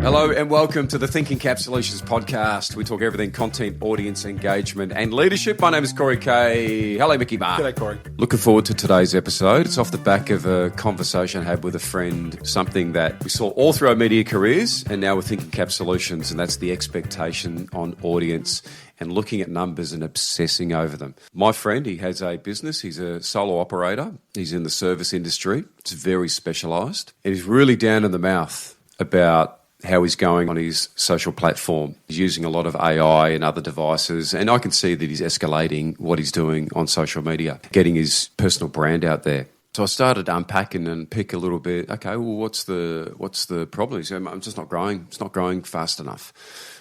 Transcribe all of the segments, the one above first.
Hello and welcome to the Thinking Cap Solutions podcast. We talk everything content, audience engagement and leadership. My name is Corey Kay. Hello, Mickey Mark. G'day, Corey. Looking forward to today's episode. It's off the back of a conversation I had with a friend, something that we saw all through our media careers and now we're Thinking Cap Solutions, and that's the expectation on audience and looking at numbers and obsessing over them. My friend, he has a business. He's a solo operator. He's in the service industry. It's very specialised. And he's really down in the mouth about how he's going on his social platform. He's using a lot of AI and other devices, and I can see that he's escalating what he's doing on social media, getting his personal brand out there. So I started unpacking and pick a little bit, okay, well, what's the problem? He said, I'm just not growing. It's not growing fast enough.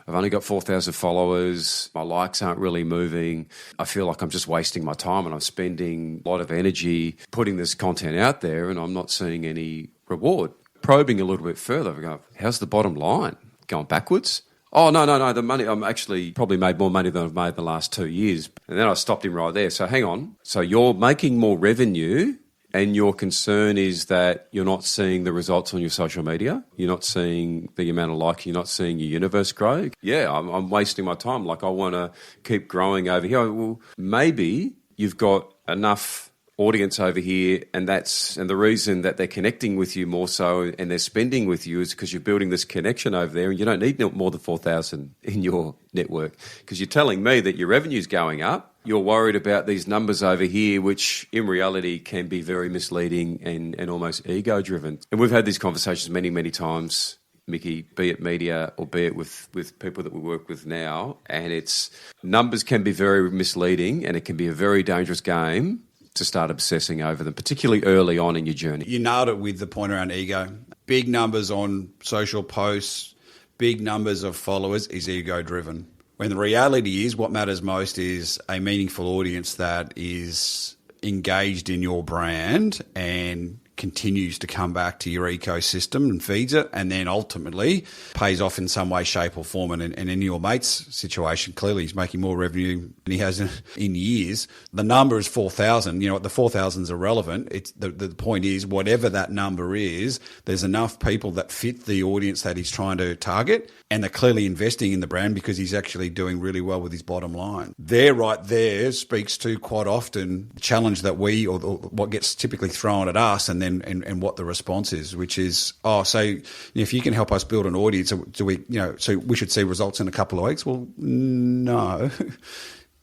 I've only got 4,000 followers. My likes aren't really moving. I feel like I'm just wasting my time and I'm spending a lot of energy putting this content out there and I'm not seeing any reward. Probing a little bit further, I go, how's the bottom line? Going backwards? Oh, no, the money, I'm actually probably made more money than I've made the last 2 years. And then I stopped him right there. So hang on. So you're making more revenue and your concern is that you're not seeing the results on your social media. You're not seeing the amount of likes. You're not seeing your universe grow. Yeah, I'm wasting my time. Like I want to keep growing over here. Well, maybe you've got enough audience over here, and the reason that they're connecting with you more so and they're spending with you is because you're building this connection over there and you don't need more than 4,000 in your network because you're telling me that your revenue's going up. You're worried about these numbers over here, which in reality can be very misleading and almost ego-driven. And we've had these conversations many, many times, Mickey, be it media or be it with people that we work with now, and it's numbers can be very misleading and it can be a very dangerous game to start obsessing over them, particularly early on in your journey. You nailed it with the point around ego. Big numbers on social posts, big numbers of followers is ego-driven. When the reality is what matters most is a meaningful audience that is engaged in your brand and continues to come back to your ecosystem and feeds it and then ultimately pays off in some way, shape or form. And in your mate's situation, clearly he's making more revenue than he has in years. The number is 4,000. You know, the 4,000 is irrelevant. It's the point is whatever that number is, there's enough people that fit the audience that he's trying to target and they're clearly investing in the brand because he's actually doing really well with his bottom line. Right there speaks to quite often the challenge that we or what gets typically thrown at us and then and what the response is, which is, so if you can help us build an audience, so we should see results in a couple of weeks. Well, no.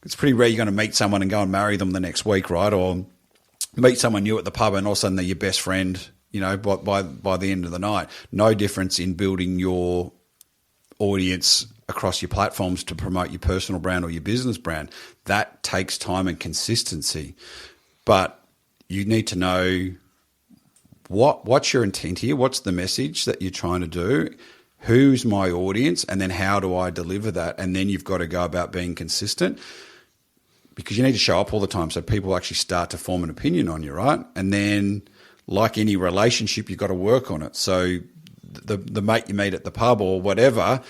It's pretty rare you're going to meet someone and go and marry them the next week, right? Or meet someone new at the pub and all of a sudden they're your best friend, by the end of the night. No difference in building your audience across your platforms to promote your personal brand or your business brand. That takes time and consistency. But you need to know what's your intent here, what's the message that you're trying to do, who's my audience, and then how do I deliver that? And then you've got to go about being consistent because you need to show up all the time so people actually start to form an opinion on you, right? And then like any relationship, you've got to work on it. So the mate you meet at the pub or whatever,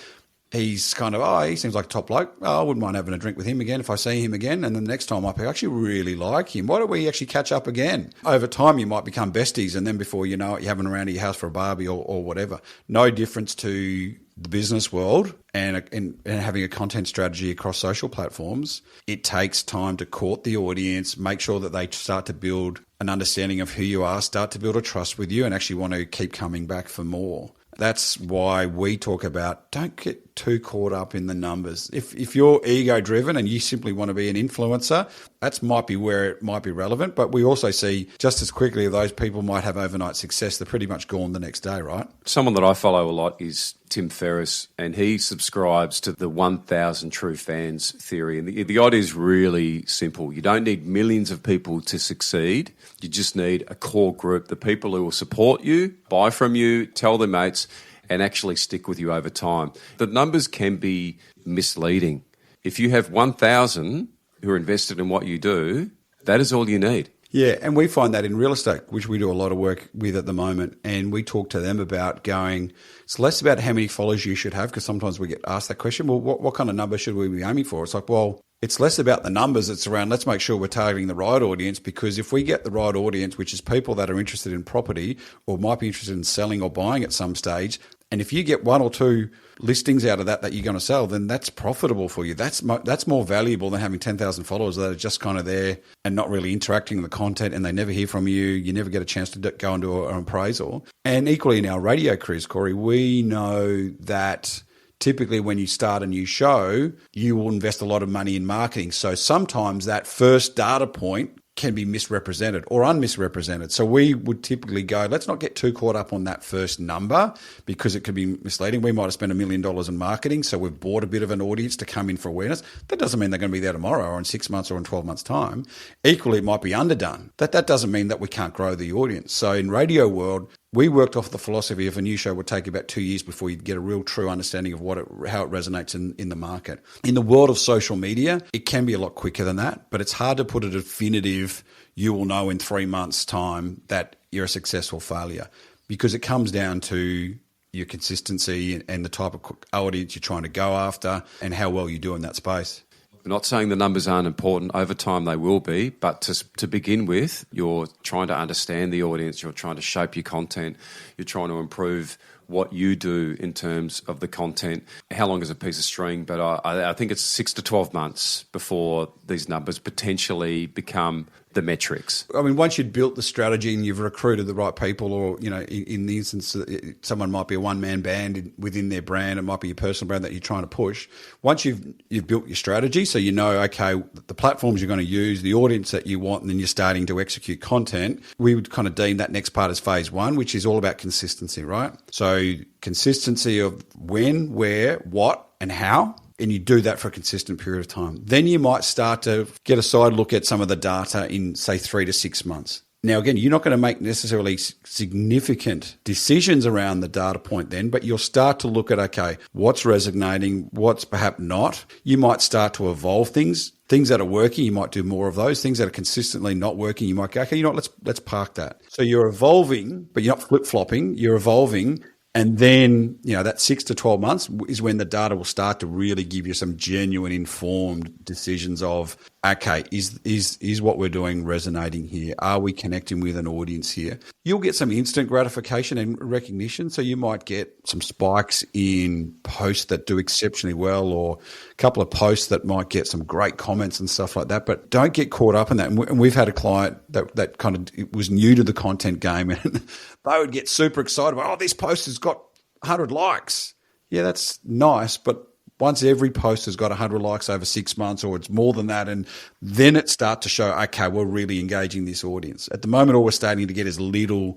he's kind of, he seems like a top bloke. I wouldn't mind having a drink with him again if I see him again. And then the next time I actually really like him. Why don't we actually catch up again? Over time, you might become besties. And then before you know it, you're having around at your house for a barbie or whatever. No difference to the business world and having a content strategy across social platforms. It takes time to court the audience, make sure that they start to build an understanding of who you are, start to build a trust with you and actually want to keep coming back for more. That's why we talk about don't get too caught up in the numbers. If you're ego-driven and you simply want to be an influencer, that might be where it might be relevant. But we also see just as quickly those people might have overnight success. They're pretty much gone the next day, right? Someone that I follow a lot is Tim Ferriss, and he subscribes to the 1,000 true fans theory. And the idea is really simple. You don't need millions of people to succeed. You just need a core group, the people who will support you, buy from you, tell their mates, and actually stick with you over time. The numbers can be misleading. If you have 1,000 who are invested in what you do, that is all you need. Yeah, and we find that in real estate, which we do a lot of work with at the moment, and we talk to them about going, it's less about how many followers you should have, because sometimes we get asked that question, well, what kind of number should we be aiming for? It's like, well, It's less about the numbers. It's around, let's make sure we're targeting the right audience, because if we get the right audience, which is people that are interested in property or might be interested in selling or buying at some stage, and if you get one or two listings out of that you're going to sell, then that's profitable for you. That's more valuable than having 10,000 followers that are just kind of there and not really interacting with the content, and they never hear from you. You never get a chance to go and do an appraisal. And equally in our radio careers, Corey, we know that typically when you start a new show, you will invest a lot of money in marketing. So sometimes that first data point can be misrepresented or unmisrepresented. So we would typically go, let's not get too caught up on that first number because it could be misleading. We might have spent $1 million in marketing, so we've bought a bit of an audience to come in for awareness. That doesn't mean they're going to be there tomorrow or in 6 months or in 12 months' time. Equally, it might be underdone. That doesn't mean that we can't grow the audience. So in radio world, we worked off the philosophy of a new show would take about 2 years before you'd get a real true understanding of how it resonates in the market. In the world of social media, it can be a lot quicker than that, but it's hard to put a definitive, you will know in 3 months' time that you're a successful failure, because it comes down to your consistency and the type of audience you're trying to go after and how well you do in that space. We're not saying the numbers aren't important. Over time they will be, but to begin with, you're trying to understand the audience, you're trying to shape your content, you're trying to improve what you do in terms of the content. How long is a piece of string? But I think it's 6 to 12 months before these numbers potentially become the metrics. I mean, once you've built the strategy and you've recruited the right people, or, you know, in the instance, someone might be a one-man band within their brand, it might be your personal brand that you're trying to push. Once you've built your strategy, so you know, okay, the platforms you're going to use, the audience that you want, and then you're starting to execute content, we would kind of deem that next part as phase one, which is all about consistency, right? So consistency of when, where, what, and how. And you do that for a consistent period of time. Then you might start to get a side look at some of the data in, say, 3 to 6 months. Now, again, you're not going to make necessarily significant decisions around the data point then, but you'll start to look at, okay, what's resonating, what's perhaps not. You might start to evolve things. Things that are working, you might do more of those. Things that are consistently not working, you might go, okay, you know what, let's park that. So you're evolving, but you're not flip-flopping. You're evolving. And then, you know, that 6 to 12 months is when the data will start to really give you some genuine informed decisions of, okay, is what we're doing resonating here? Are we connecting with an audience here? You'll get some instant gratification and recognition. So you might get some spikes in posts that do exceptionally well, or a couple of posts that might get some great comments and stuff like that. But don't get caught up in that. And we've had a client that kind of was new to the content game, and they would get super excited about, oh, this post has got 100 likes. Yeah, that's nice, but once every post has got 100 likes over 6 months, or it's more than that, and then it starts to show, okay, we're really engaging this audience. At the moment, all we're starting to get is little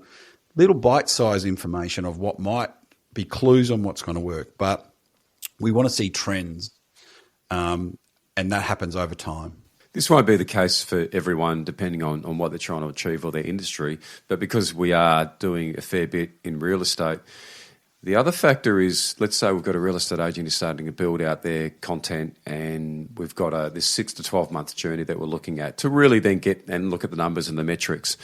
bite-sized information of what might be clues on what's going to work. But we want to see trends, and that happens over time. This won't be the case for everyone, depending on what they're trying to achieve or their industry. But because we are doing a fair bit in real estate, the other factor is, let's say we've got a real estate agent who's starting to build out their content, and we've got this 6 to 12 month journey that we're looking at to really then get and look at the numbers and the metrics.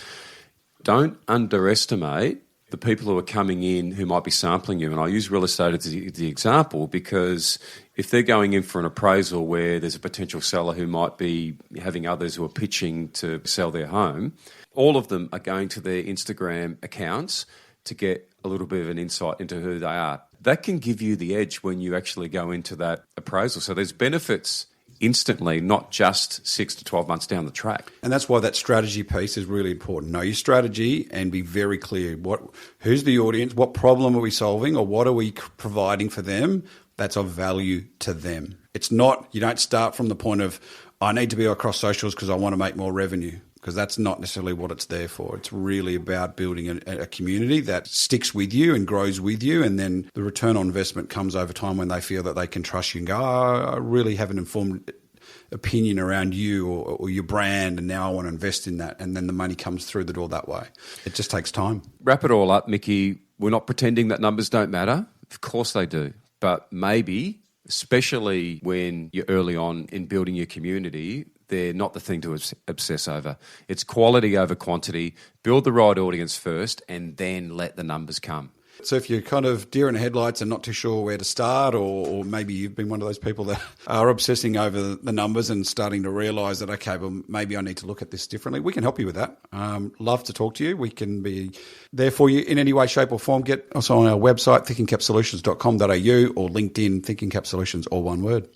Don't underestimate the people who are coming in who might be sampling you. And I use real estate as the example because if they're going in for an appraisal where there's a potential seller who might be having others who are pitching to sell their home, all of them are going to their Instagram accounts to get a little bit of an insight into who they are. That can give you the edge when you actually go into that appraisal. So there's benefits instantly, not just 6 to 12 months down the track. And that's why that strategy piece is really important. Know your strategy and be very clear. Who's the audience? What problem are we solving, or what are we providing for them that's of value to them? It's not, you don't start from the point of, I need to be across socials because I want to make more revenue, because that's not necessarily what it's there for. It's really about building a community that sticks with you and grows with you, and then the return on investment comes over time when they feel that they can trust you and go, oh, I really have an informed opinion around you or your brand, and now I want to invest in that, and then the money comes through the door that way. It just takes time. Wrap it all up, Mickey. We're not pretending that numbers don't matter. Of course they do. But maybe, especially when you're early on in building your community, they're not the thing to obsess over. It's quality over quantity. Build the right audience first and then let the numbers come. So if you're kind of deer in the headlights and not too sure where to start, or maybe you've been one of those people that are obsessing over the numbers and starting to realise that, okay, well, maybe I need to look at this differently, we can help you with that. Love to talk to you. We can be there for you in any way, shape or form. Get us on our website, thinkingcapsolutions.com.au, or LinkedIn, Thinking Cap Solutions, all one word.